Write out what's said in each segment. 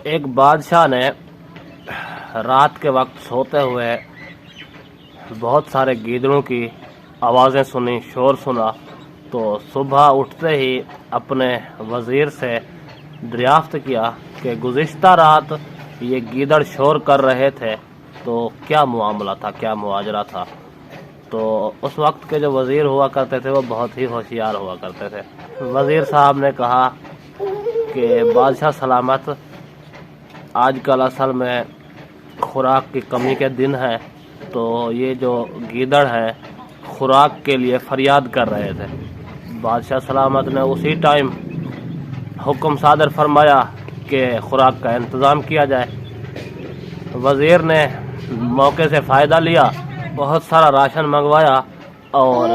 ایک بادشاہ نے رات کے وقت سوتے ہوئے بہت سارے گیدڑوں کی آوازیں سنی، شور سنا، تو صبح اٹھتے ہی اپنے وزیر سے دریافت کیا کہ گزشتہ رات یہ گیدڑ شور کر رہے تھے تو کیا معاملہ تھا، کیا مواجرہ تھا۔ تو اس وقت کے جو وزیر ہوا کرتے تھے وہ بہت ہی ہوشیار ہوا کرتے تھے۔ وزیر صاحب نے کہا کہ بادشاہ سلامت، آج کل اصل میں خوراک کی کمی کے دن ہے، تو یہ جو گیدڑ ہے خوراک کے لیے فریاد کر رہے تھے۔ بادشاہ سلامت نے اسی ٹائم حکم صادر فرمایا کہ خوراک کا انتظام کیا جائے۔ وزیر نے موقع سے فائدہ لیا، بہت سارا راشن منگوایا اور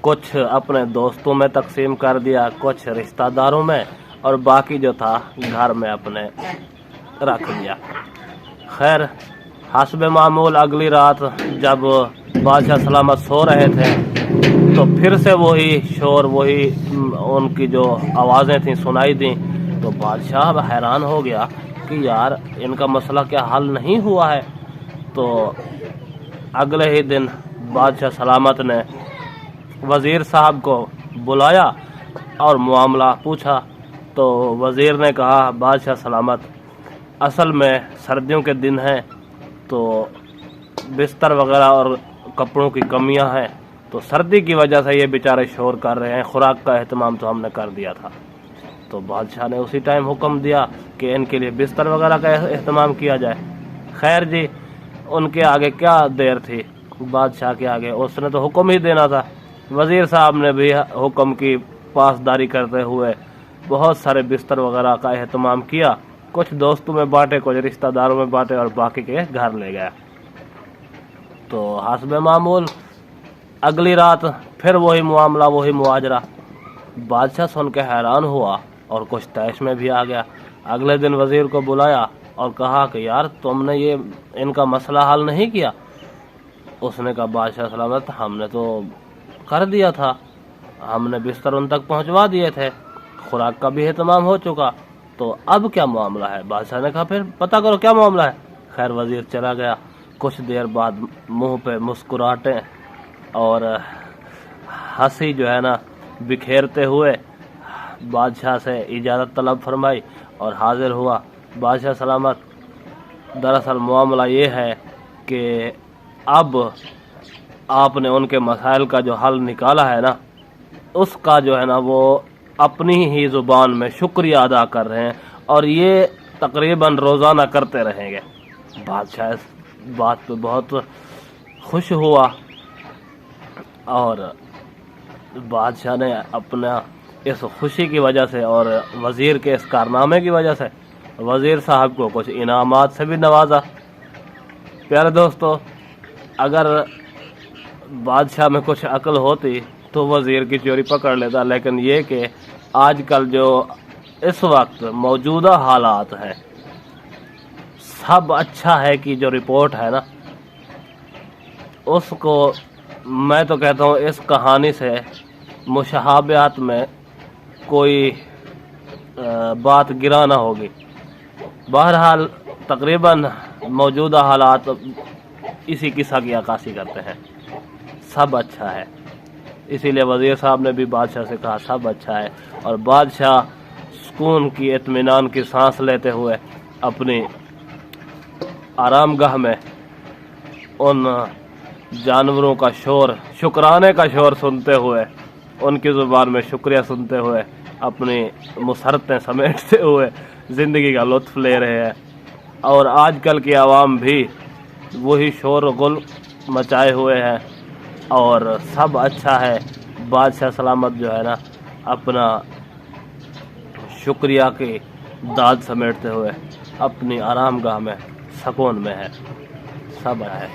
کچھ اپنے دوستوں میں تقسیم کر دیا، کچھ رشتہ داروں میں، اور باقی جو تھا گھر میں اپنے رکھ لیا۔ خیر، حسب معمول اگلی رات جب بادشاہ سلامت سو رہے تھے تو پھر سے وہی شور، وہی ان کی جو آوازیں تھیں سنائی دیں، تو بادشاہ حیران ہو گیا کہ یار ان کا مسئلہ کیا حل نہیں ہوا ہے۔ تو اگلے ہی دن بادشاہ سلامت نے وزیر صاحب کو بلایا اور معاملہ پوچھا۔ تو وزیر نے کہا، بادشاہ سلامت، اصل میں سردیوں کے دن ہیں تو بستر وغیرہ اور کپڑوں کی کمیاں ہیں، تو سردی کی وجہ سے یہ بیچارے شور کر رہے ہیں، خوراک کا اہتمام تو ہم نے کر دیا تھا۔ تو بادشاہ نے اسی ٹائم حکم دیا کہ ان کے لیے بستر وغیرہ کا اہتمام کیا جائے۔ خیر جی، ان کے آگے کیا دیر تھی، بادشاہ کے آگے اس نے تو حکم ہی دینا تھا۔ وزیر صاحب نے بھی حکم کی پاسداری کرتے ہوئے بہت سارے بستر وغیرہ کا اہتمام کیا، کچھ دوستوں میں بانٹے، کچھ رشتہ داروں میں بانٹے، اور باقی کے گھر لے گیا۔ تو حسب معمول اگلی رات پھر وہی معاملہ، وہی مواجرہ۔ بادشاہ سن کے حیران ہوا اور کچھ طیش میں بھی آ گیا۔ اگلے دن وزیر کو بلایا اور کہا کہ یار تم نے یہ ان کا مسئلہ حل نہیں کیا۔ اس نے کہا، بادشاہ سلامت، ہم نے تو کر دیا تھا، ہم نے بستر ان تک پہنچوا دیے تھے، خوراک کا بھی اہتمام ہو چکا، تو اب کیا معاملہ ہے؟ بادشاہ نے کہا، پھر پتہ کرو کیا معاملہ ہے۔ خیر وزیر چلا گیا۔ کچھ دیر بعد منہ پہ مسکراہٹیں اور ہنسی جو ہے نا بکھیرتے ہوئے بادشاہ سے اجازت طلب فرمائی اور حاضر ہوا۔ بادشاہ سلامت، دراصل معاملہ یہ ہے کہ اب آپ نے ان کے مسائل کا جو حل نکالا ہے نا، اس کا جو ہے نا وہ اپنی ہی زبان میں شکریہ ادا کر رہے ہیں، اور یہ تقریباً روزانہ کرتے رہیں گے۔ بادشاہ اس بات پہ بہت خوش ہوا، اور بادشاہ نے اپنا اس خوشی کی وجہ سے اور وزیر کے اس کارنامے کی وجہ سے وزیر صاحب کو کچھ انعامات سے بھی نوازا۔ پیارے دوستو، اگر بادشاہ میں کچھ عقل ہوتی تو وزیر کی چوری پکڑ لیتا، لیکن یہ کہ آج کل جو اس وقت موجودہ حالات ہیں، سب اچھا ہے کہ جو رپورٹ ہے نا، اس کو میں تو کہتا ہوں اس کہانی سے مشابہت میں کوئی بات گرا نہ ہوگی۔ بہرحال تقریباً موجودہ حالات اسی قصہ کی عکاسی کرتے ہیں، سب اچھا ہے۔ اسی لیے وزیر صاحب نے بھی بادشاہ سے کہا سب اچھا ہے، اور بادشاہ سکون کی، اطمینان کی سانس لیتے ہوئے اپنی آرام گاہ میں ان جانوروں کا شور، شکرانے کا شور سنتے ہوئے، ان کی زبان میں شکریہ سنتے ہوئے، اپنی مسرتیں سمیٹتے ہوئے زندگی کا لطف لے رہے ہیں۔ اور آج کل کی عوام بھی وہی شور و غل مچائے ہوئے ہیں، اور سب اچھا ہے۔ بادشاہ سلامت جو ہے نا اپنا شکریہ کی داد سمیٹتے ہوئے اپنی آرام گاہ میں سکون میں ہے، سب ہے۔